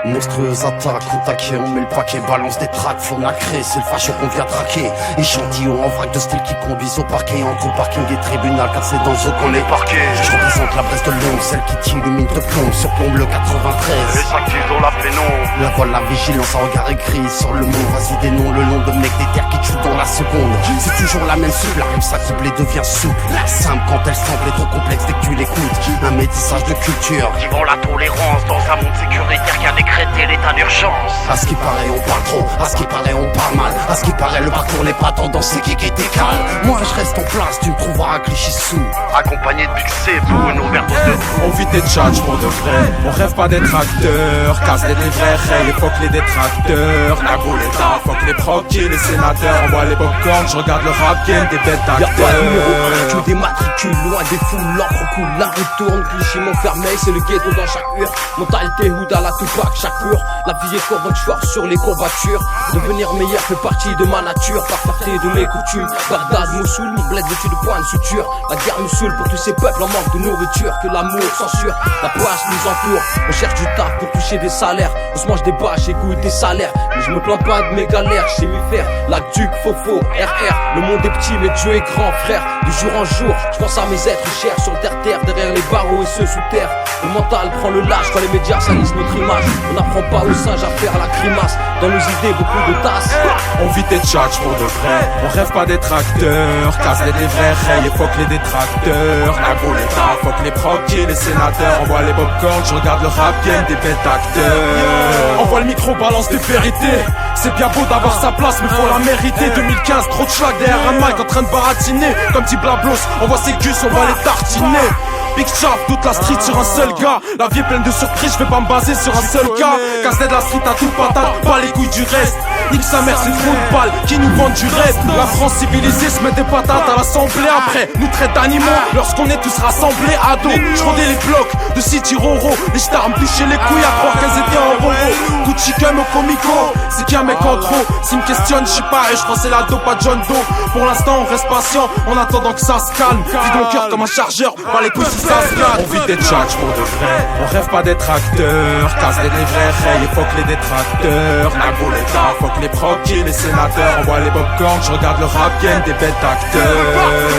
Monstrueuse attaque, au taquet, on met le paquet, balance des tracks, faut nacrer, c'est le facho qu'on vient traquer. Échantillon en vrac de style qui conduisent au parquet, entre le parking et tribunal, car c'est dans le zoo qu'on est parqué. Je représente la Brest de Lyon, celle qui t'illumine de plomb, surplombe le 93. Les actifs dans la pénombre. La voile, la vigilance, un regard écrit sur le mot, vas-y des noms, le nom de mecs des terres qui tuent dans la seconde. C'est toujours la même soupe, la rime s'accouple et devient souple. Simple quand elle semble trop complexe dès que tu l'écoutes. Un métissage de culture qui vend la tolérance dans un monde sécuritaire qui a décrété l'état d'urgence. À ce qui paraît on parle trop, à ce qui paraît on parle mal, à ce qui paraît le parcours n'est pas tendance, c'est qui décale. Moi je reste en place, tu me trouveras à Clichy-sous, accompagné de Big C pour une overdose de On vit des tchatchs pour de vrai, on rêve pas d'être acteurs. Casse des vrais rêves, fuck les détracteurs. Nagou l'état, fuck les proquets, les sénateurs. On voit les popcorn, je regarde le rap game des bêtes d'acteurs. Y'a pas de numéro 1, que des matricules, loin des foules, l'ordre coule, la route tourne, Clichy Montfermeil, c'est le ghetto dans chaque hure. Mentalité hood à la Tupac, chaque heure. La vie est courbe, je force sur les courbatures. Devenir meilleur fait partie de ma nature, par partie de mes coutumes. Bagdad, Mossoul, mon bled vêtu de points de suture. La guerre nous saoule pour tous ces peuples en manque de nourriture. Que l'amour censure, la poisse nous entoure. On cherche du taf pour toucher des salaires. On se mange des bâches et goûte des salaires. Mais je me plains pas de mes galères, je sais m'y faire. Duc, Fofo, RR, le monde est petit mais Dieu est grand frère. De jour en jour, je pense à mes êtres chers sur le terre-terre, derrière les barreaux et ceux sous terre. Le mental prend le lâche quand les médias salissent notre image. On n'apprend pas aux singes à faire la grimace. Dans nos idées, beaucoup de tasses. On vit des tchatchs pour de vrai, on rêve pas d'être acteurs. Casse des vrais rêves, fuck les détracteurs. Nagou l'état, fuck les proquets, les sénateurs. On voit les popcorn, je regarde le rap game des bêtes acteurs. Envoie le micro, balance des vérités. C'est bien beau d'avoir sa place, mais faut la mériter. 2015, trop de schlag derrière un mic en train de baratiner. Comme petit blablos, on voit ses cuisses, on va les tartiner. Big Chaff, toute la street sur un seul gars. La vie est pleine de surprises, je vais pas me baser sur un seul gars. Casse de la street à toute patate, pas les couilles du reste. Nique sa mère, c'est trop de balles qui nous vendent du reste. La France civilisée se met des patates à l'assemblée. Après, nous traite d'animaux lorsqu'on est tous rassemblés à dos. Je rodais les blocs de City Roro. Les stars me touchaient les couilles à croire qu'elles étaient en roro. Coup de chicken au comico, c'est qu'il y a un mec en trop. S'ils me questionnent, je sais pas, et je crois c'est la dope à John Doe. Pour l'instant, on reste patient en attendant que ça se calme. Vide mon cœur comme un chargeur, pas les couilles si ça se calme. On vit des tchatchs pour de vrai, on rêve pas d'être acteurs. Casse des vrais rêves, fuck les détracteurs. Nagou l'état, fuck les proquets, les sénateurs. On voit les popcorn, je regarde le rap game des bêtes acteurs.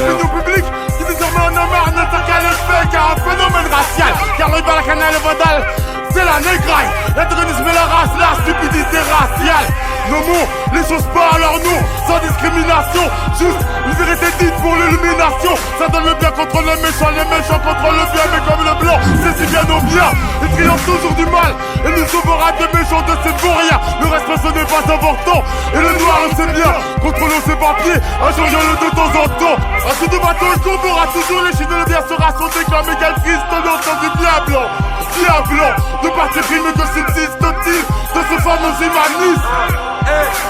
L'opinion publique qui désormais en a marre n'attend qu'à l'effet car un phénomène racial. Car le Balakana et le Vandal, c'est la négraille, l'antagonisme et la race, la stupidité raciale. Nommons les choses pas à leur nom, sans discrimination. Juste une vérité dite pour l'illumination. Ça donne le bien contre le méchant, les méchants contre le bien. Mais comme le blanc, c'est si bien au bien. Il triomphe toujours du mal et nous sauvera des méchants de ces pour rien. Le reste ce n'est pas important et le noir le sait bien. Contrôlons ses papiers, changeons-le de temps en temps. Un coup de bateau et qu'on aura toujours les chines de le bien sera son déclin. Mais quel Christ au nom du bien blanc. Bien blanc, de partir prime que subsiste-t-il de ce fameux humanisme.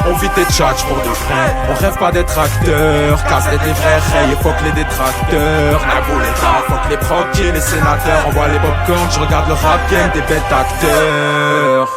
On vit des tchatchs pour de vrai, on rêve pas d'être acteurs. Casse des vrais rêves, fuck les détracteurs. Nagou l'état, fuck les proquets, les sénateurs. On voit les popcorn, je regarde le rap game des bêtes acteurs.